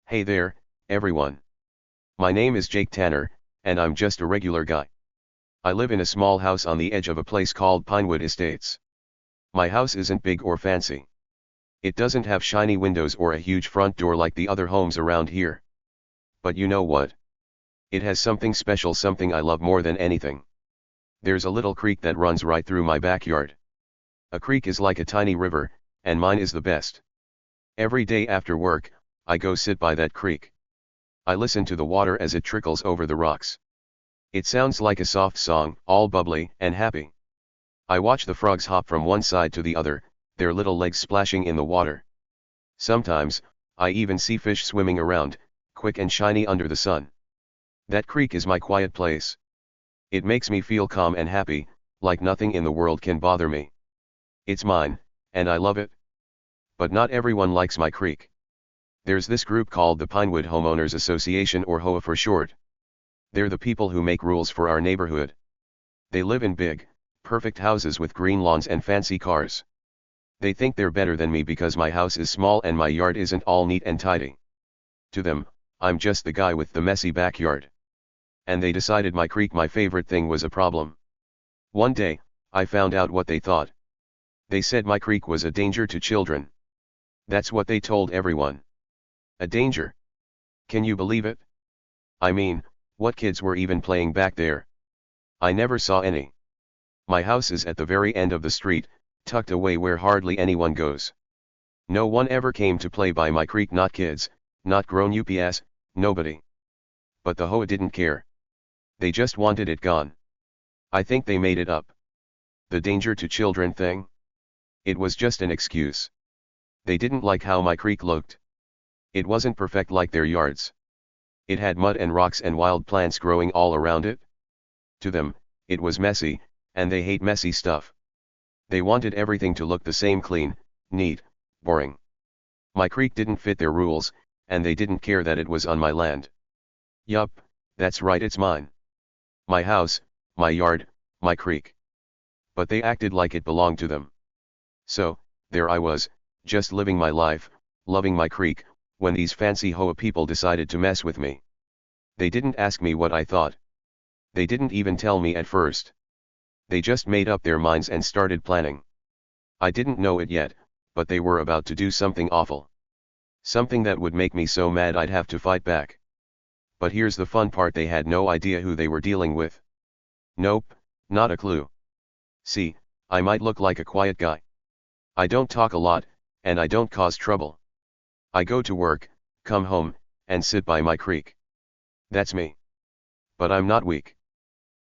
Hey there, everyone. My name is Jake Tanner, and I'm just a regular guy. I live in a small house on the edge of a place called Pinewood Estates. My house isn't big or fancy. It doesn't have shiny windows or a huge front door like the other homes around here. But you know what? It has something special, something I love more than anything. There's a little creek that runs right through my backyard. A creek is like a tiny river, and mine is the best. Every day after work, I go sit by that creek. I listen to the water as it trickles over the rocks. It sounds like a soft song, all bubbly and happy. I watch the frogs hop from one side to the other, their little legs splashing in the water. Sometimes, I even see fish swimming around, quick and shiny under the sun. That creek is my quiet place. It makes me feel calm and happy, like nothing in the world can bother me. It's mine, and I love it. But not everyone likes my creek. There's this group called the Pinewood Homeowners Association, or HOA for short. They're the people who make rules for our neighborhood. They live in big, perfect houses with green lawns and fancy cars. They think they're better than me because my house is small and my yard isn't all neat and tidy. To them, I'm just the guy with the messy backyard. And they decided my creek, my favorite thing, was a problem. One day, I found out what they thought. They said my creek was a danger to children. That's what they told everyone. A danger? Can you believe it? I mean, what kids were even playing back there? I never saw any. My house is at the very end of the street, tucked away where hardly anyone goes. No one ever came to play by my creek, not kids, not grown-ups, nobody. But the HOA didn't care. They just wanted it gone. I think they made it up. The danger to children thing? It was just an excuse. They didn't like how my creek looked. It wasn't perfect like their yards. It had mud and rocks and wild plants growing all around it. To them, it was messy, and they hate messy stuff. They wanted everything to look the same: clean, neat, boring. My creek didn't fit their rules, and they didn't care that it was on my land. Yup, that's right, it's mine. My house, my yard, my creek. But they acted like it belonged to them. So, there I was, just living my life, loving my creek, when these fancy HOA people decided to mess with me. They didn't ask me what I thought. They didn't even tell me at first. They just made up their minds and started planning. I didn't know it yet, but they were about to do something awful. Something that would make me so mad I'd have to fight back. But here's the fun part: they had no idea who they were dealing with. Nope, not a clue. See, I might look like a quiet guy. I don't talk a lot, and I don't cause trouble. I go to work, come home, and sit by my creek. That's me. But I'm not weak.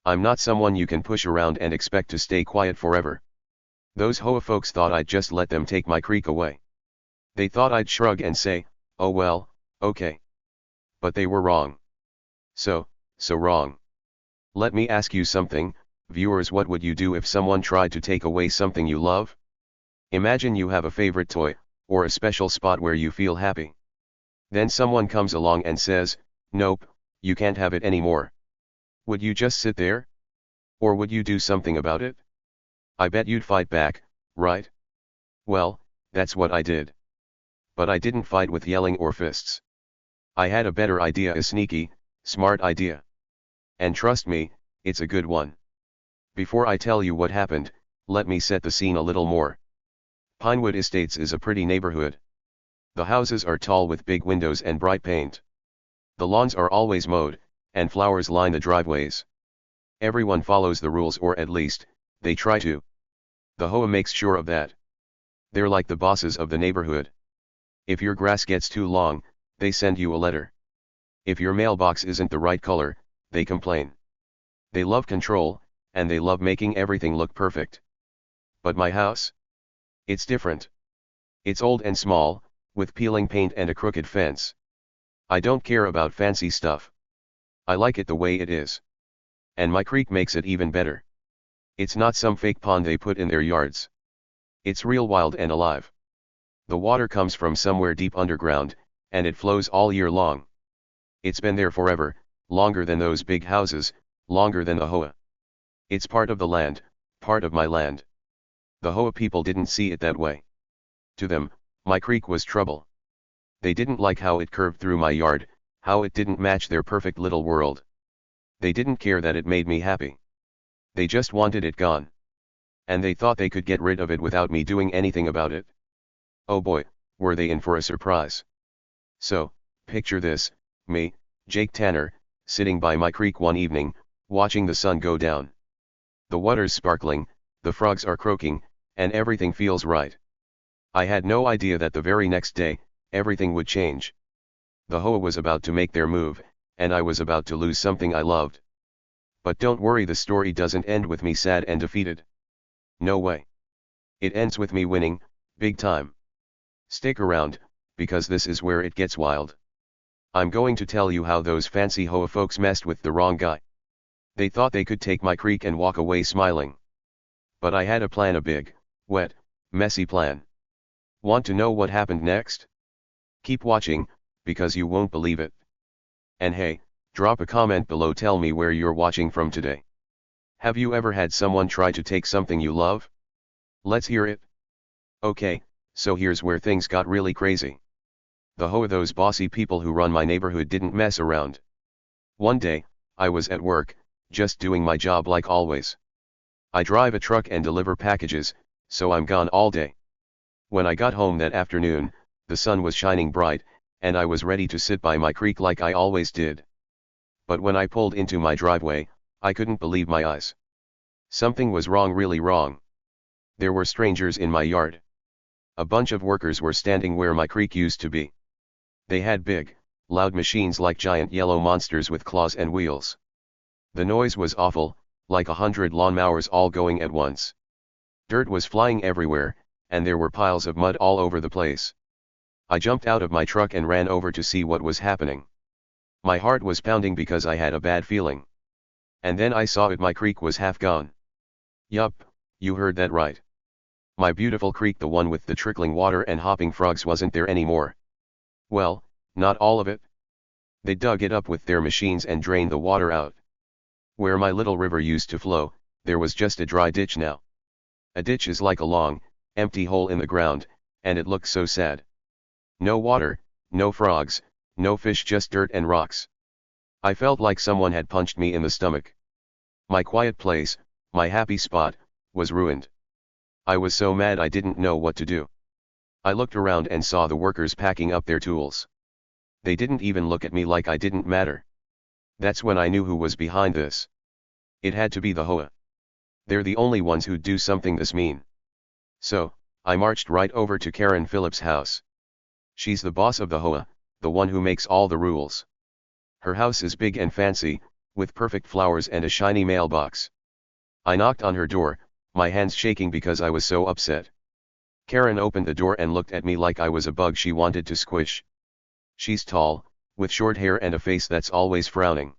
I'm not someone you can push around and expect to stay quiet forever. Those HOA folks thought I'd just let them take my creek away. They thought I'd shrug and say, oh well, okay. But they were wrong. So wrong. Let me ask you something, viewers. What would you do if someone tried to take away something you love? Imagine you have a favorite toy, or a special spot where you feel happy. Then someone comes along and says, nope, you can't have it anymore. Would you just sit there? Or would you do something about it? I bet you'd fight back, right? Well, that's what I did. But I didn't fight with yelling or fists. I had a better idea, a sneaky, smart idea. And trust me, it's a good one. Before I tell you what happened, let me set the scene a little more. Pinewood Estates is a pretty neighborhood. The houses are tall with big windows and bright paint. The lawns are always mowed, and flowers line the driveways. Everyone follows the rules, or at least, they try to. The HOA makes sure of that. They're like the bosses of the neighborhood. If your grass gets too long, they send you a letter. If your mailbox isn't the right color, they complain. They love control, and they love making everything look perfect. But my house? It's different. It's old and small, with peeling paint and a crooked fence. I don't care about fancy stuff. I like it the way it is. And my creek makes it even better. It's not some fake pond they put in their yards. It's real, wild and alive. The water comes from somewhere deep underground, and it flows all year long. It's been there forever, longer than those big houses, longer than the HOA. It's part of the land, part of my land. The HOA people didn't see it that way. To them, my creek was trouble. They didn't like how it curved through my yard, how it didn't match their perfect little world. They didn't care that it made me happy. They just wanted it gone. And they thought they could get rid of it without me doing anything about it. Oh boy, were they in for a surprise. So, picture this, me, Jake Tanner, sitting by my creek one evening, watching the sun go down. The water's sparkling, the frogs are croaking, and everything feels right. I had no idea that the very next day, everything would change. The HOA was about to make their move, and I was about to lose something I loved. But don't worry, the story doesn't end with me sad and defeated. No way. It ends with me winning, big time. Stick around, because this is where it gets wild. I'm going to tell you how those fancy HOA folks messed with the wrong guy. They thought they could take my creek and walk away smiling. But I had a plan, a big, wet, messy plan. Want to know what happened next? Keep watching, because you won't believe it. And hey, drop a comment below, tell me where you're watching from today. Have you ever had someone try to take something you love? Let's hear it. Okay, so here's where things got really crazy. The HOA, those bossy people who run my neighborhood, didn't mess around. One day, I was at work, just doing my job like always. I drive a truck and deliver packages, so I'm gone all day. When I got home that afternoon, the sun was shining bright, and I was ready to sit by my creek like I always did. But when I pulled into my driveway, I couldn't believe my eyes. Something was wrong, really wrong. There were strangers in my yard. A bunch of workers were standing where my creek used to be. They had big, loud machines like giant yellow monsters with claws and wheels. The noise was awful, like 100 lawnmowers all going at once. Dirt was flying everywhere, and there were piles of mud all over the place. I jumped out of my truck and ran over to see what was happening. My heart was pounding because I had a bad feeling. And then I saw it, my creek was half gone. Yup, you heard that right. My beautiful creek, the one with the trickling water and hopping frogs, wasn't there anymore. Well, not all of it. They dug it up with their machines and drained the water out. Where my little river used to flow, there was just a dry ditch now. A ditch is like a long, empty hole in the ground, and it looked so sad. No water, no frogs, no fish, just dirt and rocks. I felt like someone had punched me in the stomach. My quiet place, my happy spot, was ruined. I was so mad I didn't know what to do. I looked around and saw the workers packing up their tools. They didn't even look at me like I didn't matter. That's when I knew who was behind this. It had to be the HOA. They're the only ones who'd do something this mean. So, I marched right over to Karen Phillips' house. She's the boss of the HOA, the one who makes all the rules. Her house is big and fancy, with perfect flowers and a shiny mailbox. I knocked on her door, my hands shaking because I was so upset. Karen opened the door and looked at me like I was a bug she wanted to squish. She's tall, with short hair and a face that's always frowning.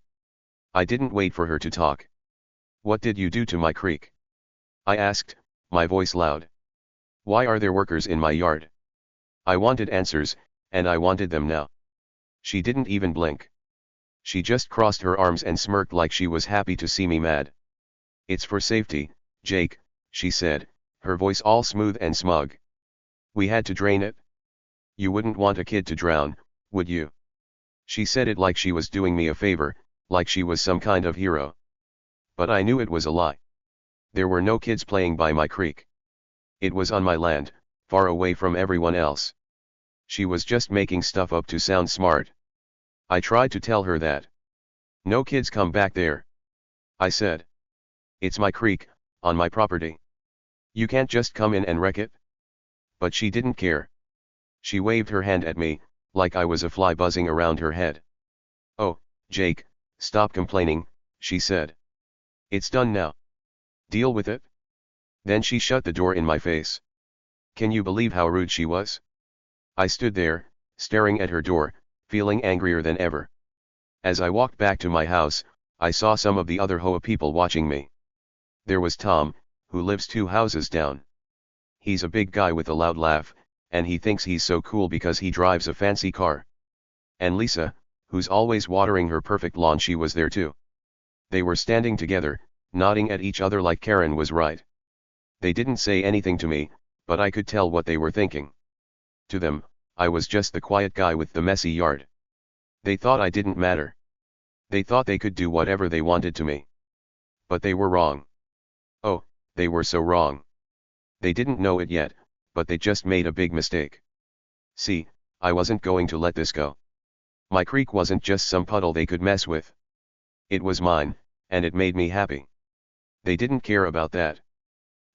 I didn't wait for her to talk. What did you do to my creek? I asked, my voice loud. Why are there workers in my yard? I wanted answers, and I wanted them now. She didn't even blink. She just crossed her arms and smirked like she was happy to see me mad. It's for safety, Jake, she said, her voice all smooth and smug. We had to drain it. You wouldn't want a kid to drown, would you? She said it like she was doing me a favor, like she was some kind of hero. But I knew it was a lie. There were no kids playing by my creek. It was on my land, far away from everyone else. She was just making stuff up to sound smart. I tried to tell her that. No kids come back there. I said. It's my creek, on my property. You can't just come in and wreck it. But she didn't care. She waved her hand at me, like I was a fly buzzing around her head. Oh, Jake, stop complaining, she said. It's done now. Deal with it. Then she shut the door in my face. Can you believe how rude she was? I stood there, staring at her door, feeling angrier than ever. As I walked back to my house, I saw some of the other HOA people watching me. There was Tom, who lives 2 houses down. He's a big guy with a loud laugh, and he thinks he's so cool because he drives a fancy car. And Lisa, who's always watering her perfect lawn, she was there too. They were standing together, nodding at each other like Karen was right. They didn't say anything to me, but I could tell what they were thinking. To them, I was just the quiet guy with the messy yard. They thought I didn't matter. They thought they could do whatever they wanted to me. But they were wrong. Oh, they were so wrong. They didn't know it yet, but they just made a big mistake. See, I wasn't going to let this go. My creek wasn't just some puddle they could mess with. It was mine, and it made me happy. They didn't care about that.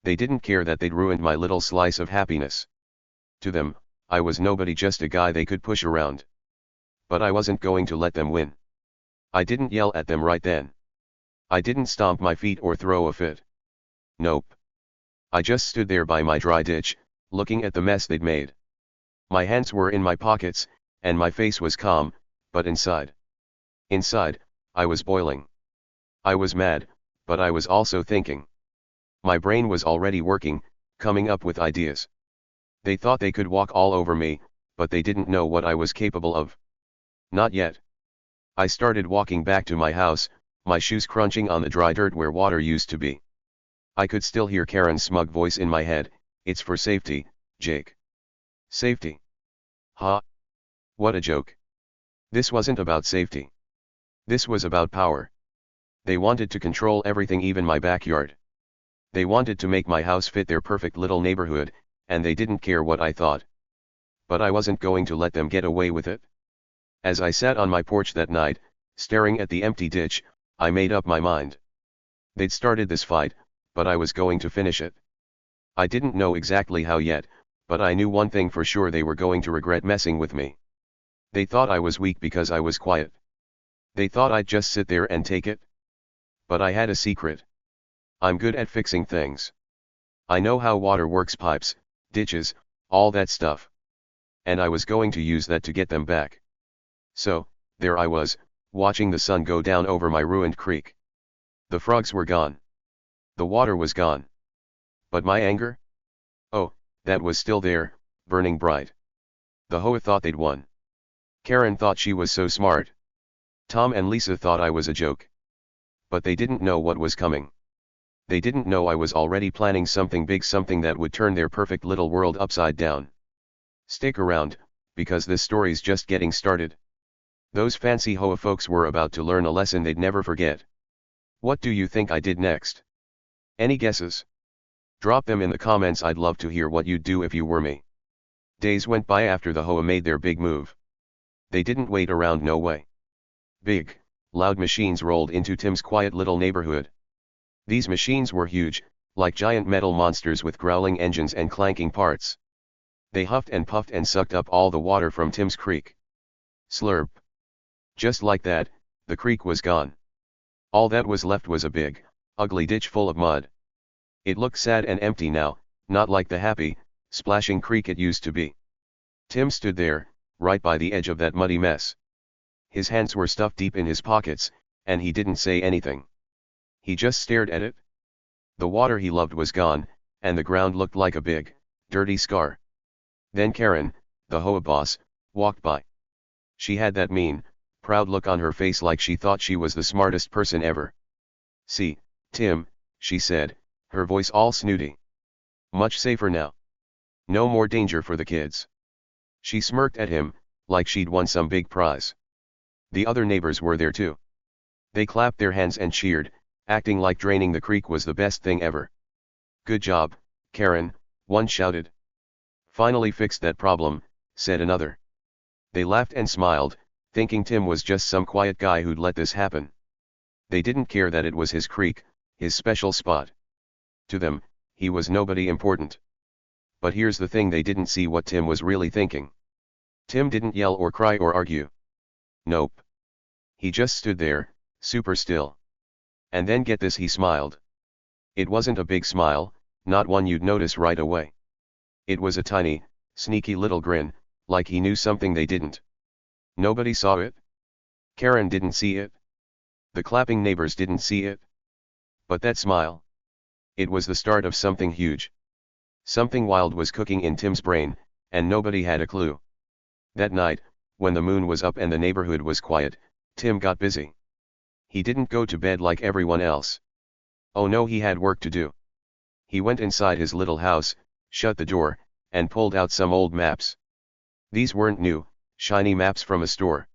They didn't care that they'd ruined my little slice of happiness. To them, I was nobody, just a guy they could push around. But I wasn't going to let them win. I didn't yell at them right then. I didn't stomp my feet or throw a fit. Nope. I just stood there by my dry ditch, looking at the mess they'd made. My hands were in my pockets, and my face was calm, but inside, I was boiling. I was mad, but I was also thinking. My brain was already working, coming up with ideas. They thought they could walk all over me, but they didn't know what I was capable of. Not yet. I started walking back to my house, my shoes crunching on the dry dirt where water used to be. I could still hear Karen's smug voice in my head, "It's for safety, Jake." Safety? Ha! What a joke. This wasn't about safety. This was about power. They wanted to control everything, even my backyard. They wanted to make my house fit their perfect little neighborhood, and they didn't care what I thought. But I wasn't going to let them get away with it. As I sat on my porch that night, staring at the empty ditch, I made up my mind. They'd started this fight, but I was going to finish it. I didn't know exactly how yet, but I knew one thing for sure: they were going to regret messing with me. They thought I was weak because I was quiet. They thought I'd just sit there and take it. But I had a secret. I'm good at fixing things. I know how water works: pipes, ditches, all that stuff. And I was going to use that to get them back. So, there I was, watching the sun go down over my ruined creek. The frogs were gone. The water was gone. But my anger? Oh, that was still there, burning bright. The HOA thought they'd won. Karen thought she was so smart. Tom and Lisa thought I was a joke. But they didn't know what was coming. They didn't know I was already planning something big, something that would turn their perfect little world upside down. Stick around, because this story's just getting started. Those fancy HOA folks were about to learn a lesson they'd never forget. What do you think I did next? Any guesses? Drop them in the comments. I'd love to hear what you'd do if you were me. Days went by after the HOA made their big move. They didn't wait around, no way. Big, loud machines rolled into Tim's quiet little neighborhood. These machines were huge, like giant metal monsters with growling engines and clanking parts. They huffed and puffed and sucked up all the water from Tim's creek. Slurp. Just like that, the creek was gone. All that was left was a big, ugly ditch full of mud. It looked sad and empty now, not like the happy, splashing creek it used to be. Tim stood there, right by the edge of that muddy mess. His hands were stuffed deep in his pockets, and he didn't say anything. He just stared at it. The water he loved was gone, and the ground looked like a big, dirty scar. Then Karen, the HOA boss, walked by. She had that mean, proud look on her face, like she thought she was the smartest person ever. "See, Tim," she said, her voice all snooty. "Much safer now. No more danger for the kids." She smirked at him, like she'd won some big prize. The other neighbors were there too. They clapped their hands and cheered, acting like draining the creek was the best thing ever. "Good job, Karen," one shouted. "Finally fixed that problem," said another. They laughed and smiled, thinking Tim was just some quiet guy who'd let this happen. They didn't care that it was his creek, his special spot. To them, he was nobody important. But here's the thing: they didn't see what Tim was really thinking. Tim didn't yell or cry or argue. Nope. He just stood there, super still. And then get this, he smiled. It wasn't a big smile, not one you'd notice right away. It was a tiny, sneaky little grin, like he knew something they didn't. Nobody saw it. Karen didn't see it. The clapping neighbors didn't see it. But that smile. It was the start of something huge. Something wild was cooking in Tim's brain, and nobody had a clue. That night, when the moon was up and the neighborhood was quiet, Tim got busy. He didn't go to bed like everyone else. Oh no, he had work to do. He went inside his little house, shut the door, and pulled out some old maps. These weren't new, shiny maps from a store.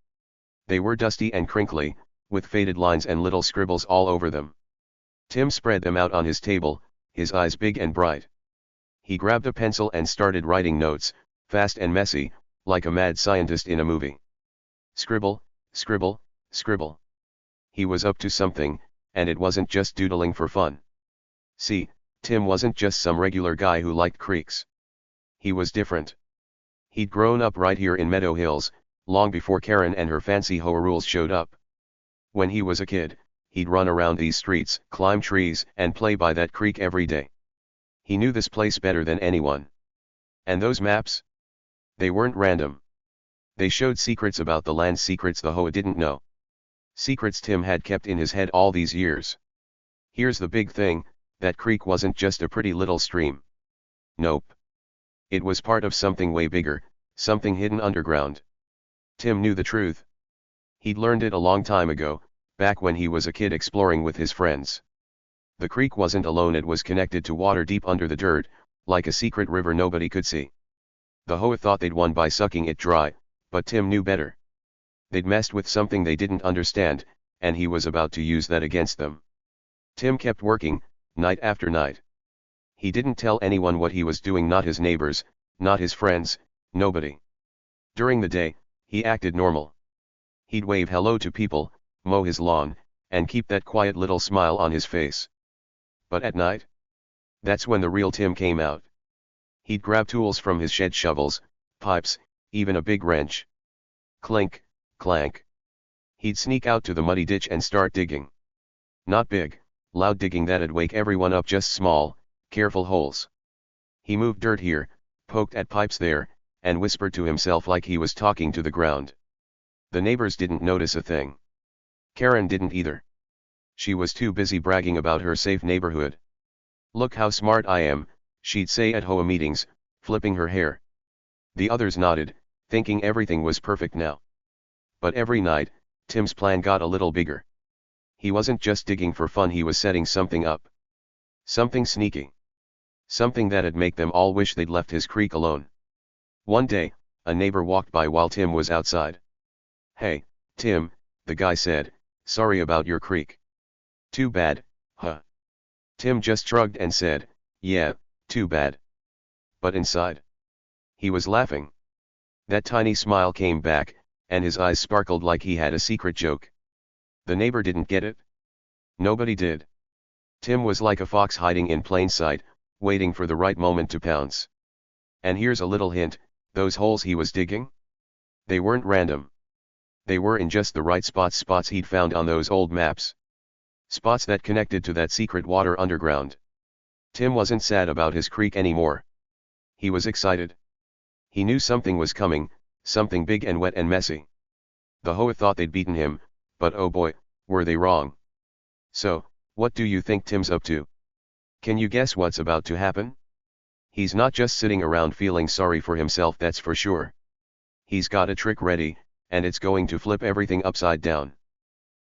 They were dusty and crinkly, with faded lines and little scribbles all over them. Tim spread them out on his table, his eyes big and bright. He grabbed a pencil and started writing notes, fast and messy, like a mad scientist in a movie. Scribble, scribble, scribble. He was up to something, and it wasn't just doodling for fun. See, Tim wasn't just some regular guy who liked creeks. He was different. He'd grown up right here in Meadow Hills, long before Karen and her fancy HOA rules showed up. When he was a kid, he'd run around these streets, climb trees, and play by that creek every day. He knew this place better than anyone. And those maps? They weren't random. They showed secrets about the land, secrets the HOA didn't know. Secrets Tim had kept in his head all these years. Here's the big thing, that creek wasn't just a pretty little stream. Nope. It was part of something way bigger, something hidden underground. Tim knew the truth. He'd learned it a long time ago, back when he was a kid exploring with his friends. The creek wasn't alone, it was connected to water deep under the dirt, like a secret river nobody could see. The HOA thought they'd won by sucking it dry, but Tim knew better. They'd messed with something they didn't understand, and he was about to use that against them. Tim kept working, night after night. He didn't tell anyone what he was doing, not his neighbors, not his friends, nobody. During the day, he acted normal. He'd wave hello to people, mow his lawn, and keep that quiet little smile on his face. But at night? That's when the real Tim came out. He'd grab tools from his shed, shovels, pipes, even a big wrench. Clink, clank. He'd sneak out to the muddy ditch and start digging. Not big, loud digging that'd wake everyone up, just small, careful holes. He moved dirt here, poked at pipes there, and whispered to himself like he was talking to the ground. The neighbors didn't notice a thing. Karen didn't either. She was too busy bragging about her safe neighborhood. "Look how smart I am," she'd say at HOA meetings, flipping her hair. The others nodded, thinking everything was perfect now. But every night, Tim's plan got a little bigger. He wasn't just digging for fun, he was setting something up. Something sneaky. Something that'd make them all wish they'd left his creek alone. One day, a neighbor walked by while Tim was outside. "Hey, Tim," the guy said, "sorry about your creek." "Too bad, huh?" Tim just shrugged and said, "Yeah, too bad." But inside, he was laughing. That tiny smile came back, and his eyes sparkled like he had a secret joke. The neighbor didn't get it. Nobody did. Tim was like a fox hiding in plain sight, waiting for the right moment to pounce. And here's a little hint, those holes he was digging? They weren't random. They were in just the right spots, spots he'd found on those old maps. Spots that connected to that secret water underground. Tim wasn't sad about his creek anymore. He was excited. He knew something was coming, something big and wet and messy. The HOA thought they'd beaten him, but oh boy, were they wrong. So, what do you think Tim's up to? Can you guess what's about to happen? He's not just sitting around feeling sorry for himself, that's for sure. He's got a trick ready, and it's going to flip everything upside down.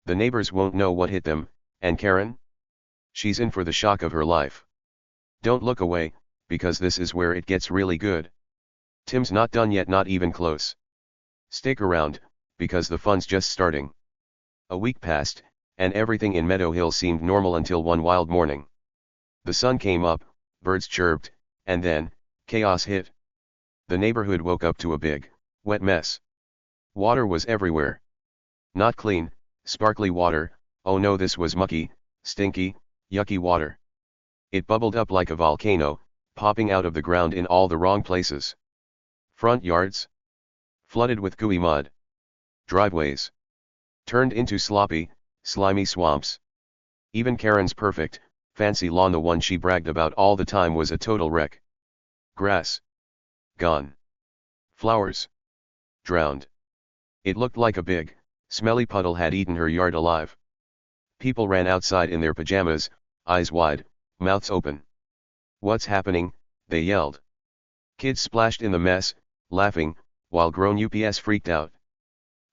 The neighbors won't know what hit them, and Karen? She's in for the shock of her life. Don't look away, because this is where it gets really good. Tim's not done yet, not even close. Stick around, because the fun's just starting. A week passed, and everything in Meadow Hill seemed normal until one wild morning. The sun came up, birds chirped, and then, chaos hit. The neighborhood woke up to a big, wet mess. Water was everywhere. Not clean, sparkly water, oh no, this was mucky, stinky, yucky water. It bubbled up like a volcano, popping out of the ground in all the wrong places. Front yards flooded with gooey mud. Driveways turned into sloppy, slimy swamps. Even Karen's perfect, fancy lawn, the one she bragged about all the time, was a total wreck. Grass gone. Flowers drowned. It looked like a big, smelly puddle had eaten her yard alive. People ran outside in their pajamas, eyes wide, mouths open. "What's happening?" they yelled. Kids splashed in the mess, laughing, while grown ups freaked out.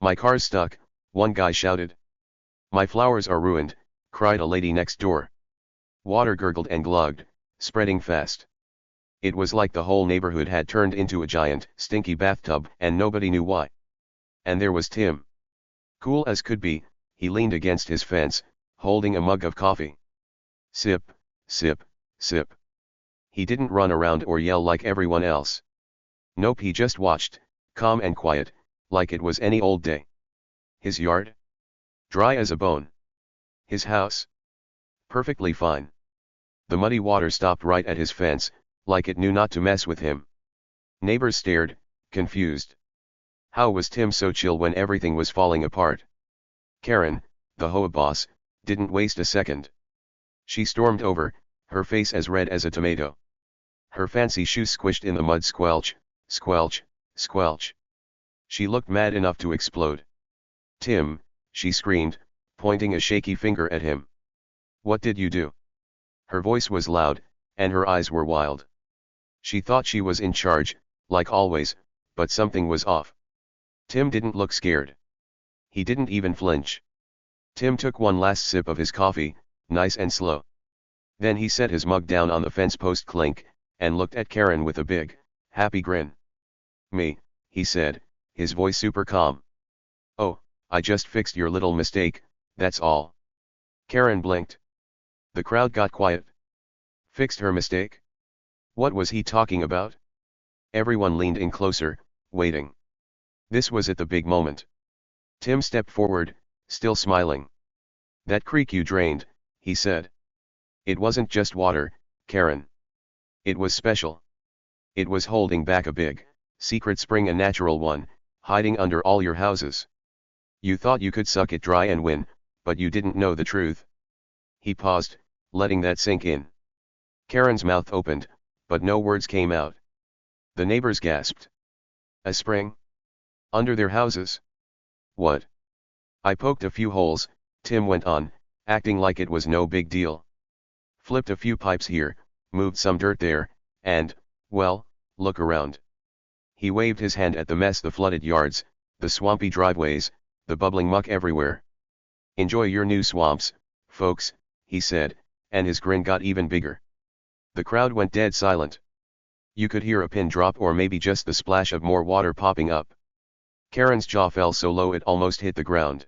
"My car's stuck," one guy shouted. "My flowers are ruined," cried a lady next door. Water gurgled and glugged, spreading fast. It was like the whole neighborhood had turned into a giant, stinky bathtub, and nobody knew why. And there was Tim. Cool as could be, he leaned against his fence, holding a mug of coffee. Sip, sip, sip. He didn't run around or yell like everyone else. Nope, he just watched, calm and quiet, like it was any old day. His yard? Dry as a bone. His house? Perfectly fine. The muddy water stopped right at his fence, like it knew not to mess with him. Neighbors stared, confused. How was Tim so chill when everything was falling apart? Karen, the HOA boss, didn't waste a second. She stormed over, her face as red as a tomato. Her fancy shoes squished in the mud, squelch, squelch, squelch. She looked mad enough to explode. Tim, she screamed, pointing a shaky finger at him. What did you do? Her voice was loud, and her eyes were wild. She thought she was in charge, like always, but something was off. Tim didn't look scared. He didn't even flinch. Tim took one last sip of his coffee, nice and slow. Then he set his mug down on the fence post clink, and looked at Karen with a big, happy grin. Me, he said, his voice super calm. Oh, I just fixed your little mistake, that's all. Karen blinked. The crowd got quiet. Fixed her mistake? What was he talking about? Everyone leaned in closer, waiting. This was it, the big moment. Tim stepped forward, still smiling. That creek you drained, he said. It wasn't just water, Karen. It was special. It was holding back a big, secret spring, a natural one, hiding under all your houses. You thought you could suck it dry and win, but you didn't know the truth. He paused, letting that sink in. Karen's mouth opened, but no words came out. The neighbors gasped. A spring? Under their houses? What? I poked a few holes, Tim went on, acting like it was no big deal. Flipped a few pipes here, moved some dirt there, and, well, look around. He waved his hand at the mess, the flooded yards, the swampy driveways, the bubbling muck everywhere. Enjoy your new swamps, folks, he said, and his grin got even bigger. The crowd went dead silent. You could hear a pin drop, or maybe just the splash of more water popping up. Karen's jaw fell so low it almost hit the ground.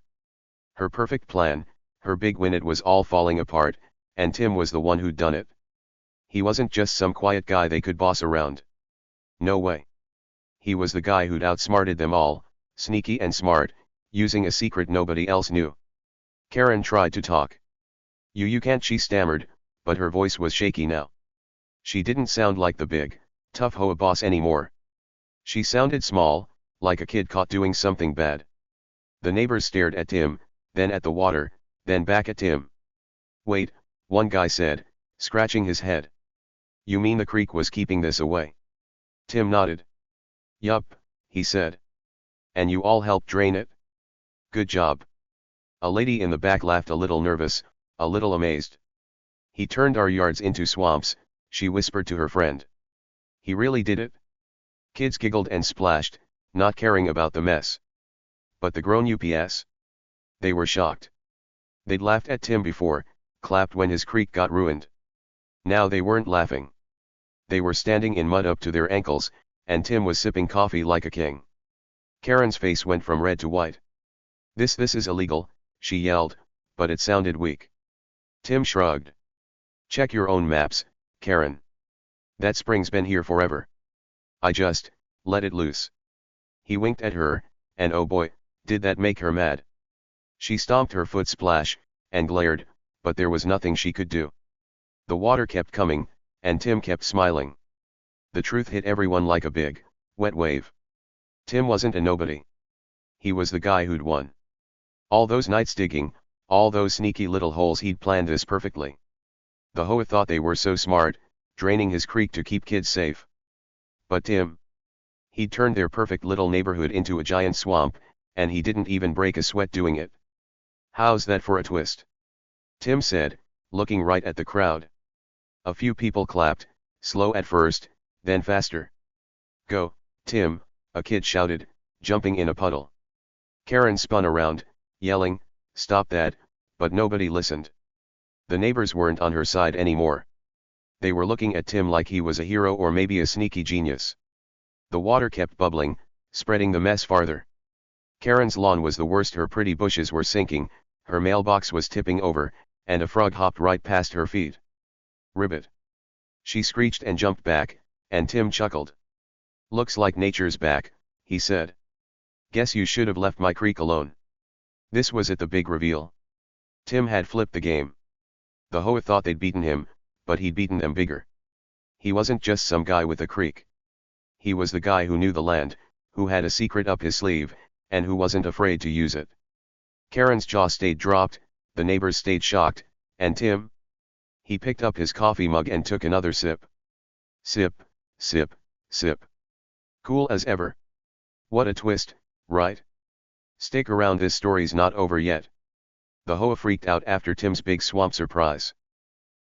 Her perfect plan, her big win, it was all falling apart, and Tim was the one who'd done it. He wasn't just some quiet guy they could boss around. No way. He was the guy who'd outsmarted them all, sneaky and smart, using a secret nobody else knew. Karen tried to talk. You can't, she stammered, but her voice was shaky now. She didn't sound like the big, tough HOA boss anymore. She sounded small, like a kid caught doing something bad. The neighbors stared at Tim, then at the water, then back at Tim. Wait, one guy said, scratching his head. You mean the creek was keeping this away? Tim nodded. Yup, he said. And you all helped drain it? Good job. A lady in the back laughed, a little nervous, a little amazed. He turned our yards into swamps, she whispered to her friend. He really did it? Kids giggled and splashed, not caring about the mess. But the grown ups? They were shocked. They'd laughed at Tim before, clapped when his creek got ruined. Now they weren't laughing. They were standing in mud up to their ankles, and Tim was sipping coffee like a king. Karen's face went from red to white. This is illegal, she yelled, but it sounded weak. Tim shrugged. Check your own maps, Karen. That spring's been here forever. I just let it loose. He winked at her, and oh boy, did that make her mad. She stomped her foot, splash, and glared, but there was nothing she could do. The water kept coming, and Tim kept smiling. The truth hit everyone like a big, wet wave. Tim wasn't a nobody. He was the guy who'd won. All those nights digging, all those sneaky little holes, he'd planned this perfectly. The HOA thought they were so smart, draining his creek to keep kids safe. But Tim, he'd turned their perfect little neighborhood into a giant swamp, and he didn't even break a sweat doing it. How's that for a twist? Tim said, looking right at the crowd. A few people clapped, slow at first, then faster. Go, Tim, a kid shouted, jumping in a puddle. Karen spun around, yelling, stop that, but nobody listened. The neighbors weren't on her side anymore. They were looking at Tim like he was a hero or maybe a sneaky genius. The water kept bubbling, spreading the mess farther. Karen's lawn was the worst. Her pretty bushes were sinking, her mailbox was tipping over, and a frog hopped right past her feet. Ribbit! She screeched and jumped back, and Tim chuckled. Looks like nature's back, he said. Guess you should have left my creek alone. This was it, the big reveal. Tim had flipped the game. The HOA thought they'd beaten him, but he'd beaten them bigger. He wasn't just some guy with a creek. He was the guy who knew the land, who had a secret up his sleeve, and who wasn't afraid to use it. Karen's jaw stayed dropped, the neighbors stayed shocked, and Tim? He picked up his coffee mug and took another sip. Sip, sip, sip. Cool as ever. What a twist, right? Stick around, this story's not over yet. The HOA freaked out after Tim's big swamp surprise.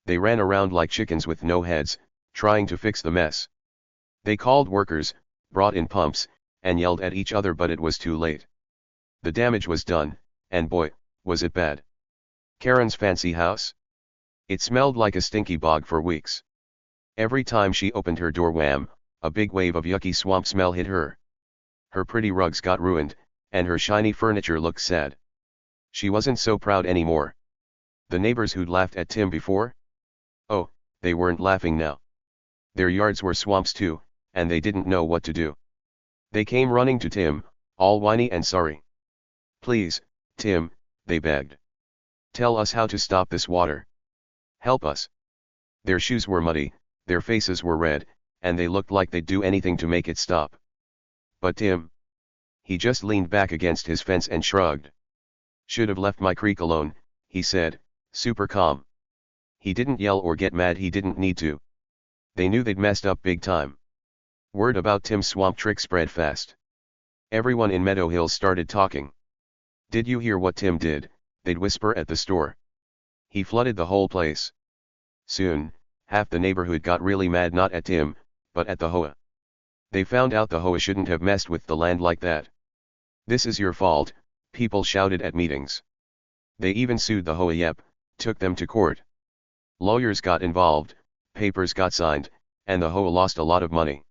They ran around like chickens with no heads, trying to fix the mess. They called workers, brought in pumps, and yelled at each other, but it was too late. The damage was done, and boy, was it bad. Karen's fancy house? It smelled like a stinky bog for weeks. Every time she opened her door, wham, a big wave of yucky swamp smell hit her. Her pretty rugs got ruined, and her shiny furniture looked sad. She wasn't so proud anymore. The neighbors who'd laughed at Tim before? Oh, they weren't laughing now. Their yards were swamps too, and they didn't know what to do. They came running to Tim, all whiny and sorry. Please, Tim, they begged. Tell us how to stop this water. Help us. Their shoes were muddy, their faces were red, and they looked like they'd do anything to make it stop. But Tim? He just leaned back against his fence and shrugged. Should have left my creek alone, he said, super calm. He didn't yell or get mad, he didn't need to. They knew they'd messed up big time. Word about Tim's swamp trick spread fast. Everyone in Meadow Hills started talking. Did you hear what Tim did? They'd whisper at the store. He flooded the whole place. Soon, half the neighborhood got really mad, not at Tim, but at the HOA. They found out the HOA shouldn't have messed with the land like that. This is your fault, people shouted at meetings. They even sued the HOA, yep, took them to court. Lawyers got involved, papers got signed, and the HOA lost a lot of money.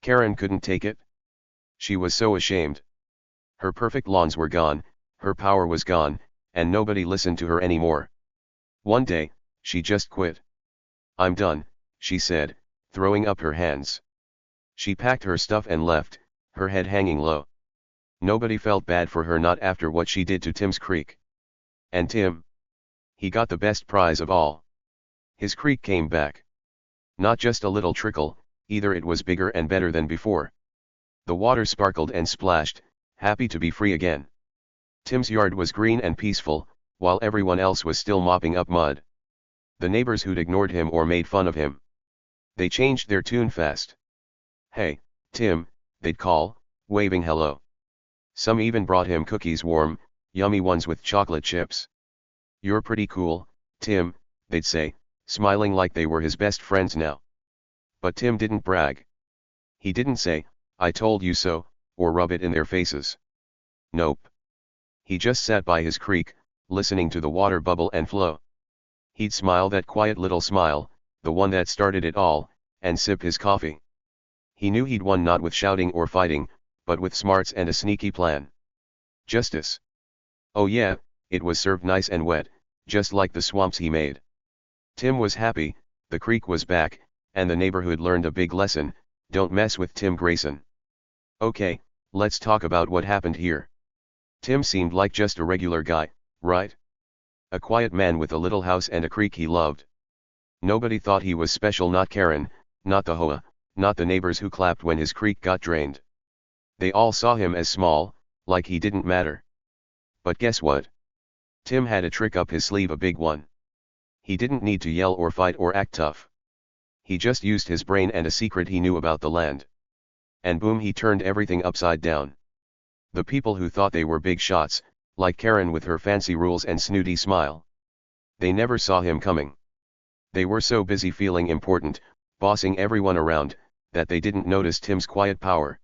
Karen couldn't take it. She was so ashamed. Her perfect lawns were gone, her power was gone, and nobody listened to her anymore. One day, she just quit. I'm done, she said, throwing up her hands. She packed her stuff and left, her head hanging low. Nobody felt bad for her, not after what she did to Tim's creek. And Tim? He got the best prize of all. His creek came back. Not just a little trickle, either, it was bigger and better than before. The water sparkled and splashed, happy to be free again. Tim's yard was green and peaceful, while everyone else was still mopping up mud. The neighbors who'd ignored him or made fun of him, they changed their tune fast. Hey, Tim, they'd call, waving hello. Some even brought him cookies, warm, yummy ones with chocolate chips. You're pretty cool, Tim, they'd say, smiling like they were his best friends now. But Tim didn't brag. He didn't say, I told you so, or rub it in their faces. Nope. He just sat by his creek, listening to the water bubble and flow. He'd smile, that quiet little smile, the one that started it all, and sip his coffee. He knew he'd won, not with shouting or fighting, but with smarts and a sneaky plan. Justice. Oh yeah, it was served nice and wet, just like the swamps he made. Tim was happy, the creek was back, and the neighborhood learned a big lesson: don't mess with Tim Grayson. Okay, let's talk about what happened here. Tim seemed like just a regular guy, right? A quiet man with a little house and a creek he loved. Nobody thought he was special, not Karen, not the HOA, not the neighbors who clapped when his creek got drained. They all saw him as small, like he didn't matter. But guess what? Tim had a trick up his sleeve, a big one. He didn't need to yell or fight or act tough. He just used his brain and a secret he knew about the land. And boom, he turned everything upside down. The people who thought they were big shots, like Karen with her fancy rules and snooty smile, they never saw him coming. They were so busy feeling important, bossing everyone around, that they didn't notice Tim's quiet power.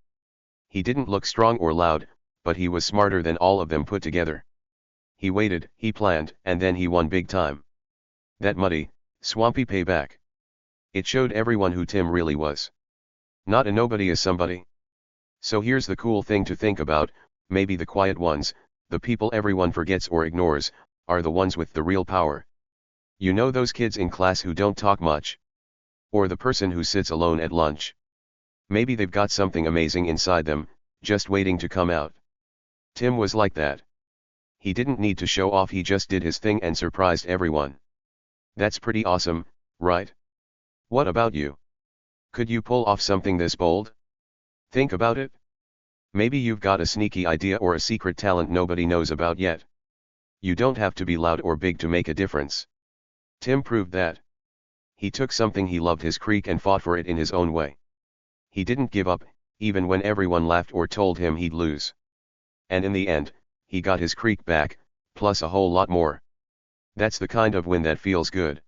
He didn't look strong or loud, but he was smarter than all of them put together. He waited, he planned, and then he won big time. That muddy, swampy payback. It showed everyone who Tim really was. Not a nobody is somebody. So here's the cool thing to think about, maybe the quiet ones, the people everyone forgets or ignores, are the ones with the real power. You know those kids in class who don't talk much? Or the person who sits alone at lunch? Maybe they've got something amazing inside them, just waiting to come out. Tim was like that. He didn't need to show off, he just did his thing and surprised everyone. That's pretty awesome, right? What about you? Could you pull off something this bold? Think about it. Maybe you've got a sneaky idea or a secret talent nobody knows about yet. You don't have to be loud or big to make a difference. Tim proved that. He took something he loved, his creek, and fought for it in his own way. He didn't give up, even when everyone laughed or told him he'd lose. And in the end, he got his creek back, plus a whole lot more. That's the kind of win that feels good.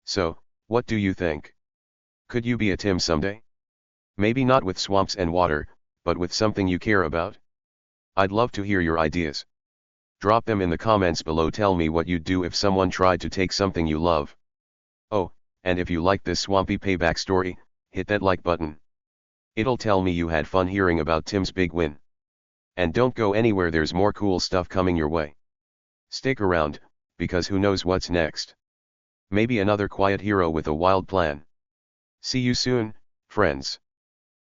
So, what do you think? Could you be a Tim someday? Maybe not with swamps and water, but with something you care about? I'd love to hear your ideas. Drop them in the comments below. Tell me what you'd do if someone tried to take something you love. Oh, and if you like this swampy payback story, hit that like button. It'll tell me you had fun hearing about Tim's big win. And don't go anywhere, there's more cool stuff coming your way. Stick around, because who knows what's next. Maybe another quiet hero with a wild plan. See you soon, friends.